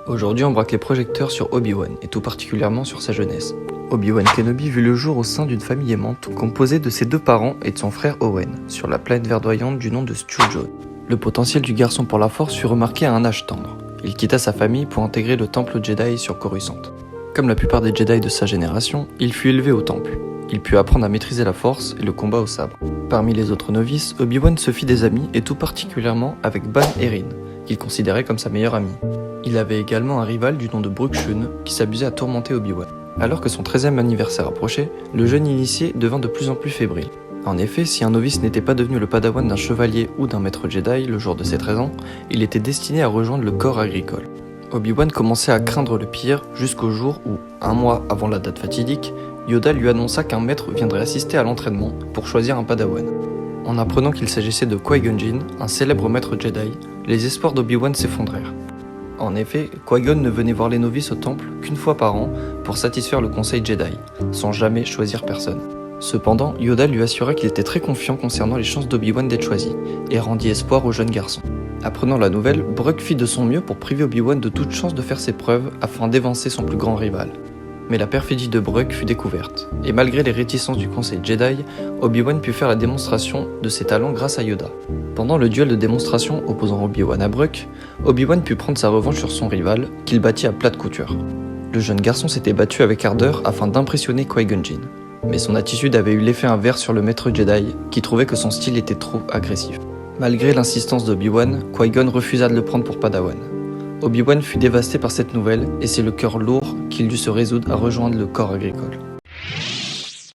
Aujourd'hui, on braque les projecteurs sur Obi-Wan, et tout particulièrement sur sa jeunesse. Obi-Wan Kenobi vit le jour au sein d'une famille aimante, composée de ses deux parents et de son frère Owen, sur la planète verdoyante du nom de Stu-Jon. Le potentiel du garçon pour la Force fut remarqué à un âge tendre. Il quitta sa famille pour intégrer le temple Jedi sur Coruscant. Comme la plupart des Jedi de sa génération, il fut élevé au temple. Il put apprendre à maîtriser la Force et le combat au sabre. Parmi les autres novices, Obi-Wan se fit des amis, et tout particulièrement avec Ban Erin, qu'il considérait comme sa meilleure amie. Il avait également un rival du nom de Brooke Shun, qui s'amusait à tourmenter Obi-Wan. Alors que son 13e anniversaire approchait, le jeune initié devint de plus en plus fébrile. En effet, si un novice n'était pas devenu le padawan d'un chevalier ou d'un maître Jedi le jour de ses 13 ans, il était destiné à rejoindre le corps agricole. Obi-Wan commençait à craindre le pire jusqu'au jour où, un mois avant la date fatidique, Yoda lui annonça qu'un maître viendrait assister à l'entraînement pour choisir un padawan. En apprenant qu'il s'agissait de Qui-Gon Jinn, un célèbre maître Jedi, les espoirs d'Obi-Wan s'effondrèrent. En effet, Qui-Gon ne venait voir les novices au temple qu'une fois par an pour satisfaire le conseil Jedi, sans jamais choisir personne. Cependant, Yoda lui assura qu'il était très confiant concernant les chances d'Obi-Wan d'être choisi, et rendit espoir au jeune garçon. Apprenant la nouvelle, Brooke fit de son mieux pour priver Obi-Wan de toute chance de faire ses preuves afin d'évincer son plus grand rival. Mais la perfidie de Brooke fut découverte, et malgré les réticences du conseil Jedi, Obi-Wan put faire la démonstration de ses talents grâce à Yoda. Pendant le duel de démonstration opposant Obi-Wan à Brooke, Obi-Wan put prendre sa revanche sur son rival, qu'il battit à plate couture. Le jeune garçon s'était battu avec ardeur afin d'impressionner Qui-Gon Jinn. Mais son attitude avait eu l'effet inverse sur le maître Jedi, qui trouvait que son style était trop agressif. Malgré l'insistance d'Obi-Wan, Qui-Gon refusa de le prendre pour padawan. Obi-Wan fut dévasté par cette nouvelle, et c'est le cœur lourd qu'il dut se résoudre à rejoindre le corps agricole.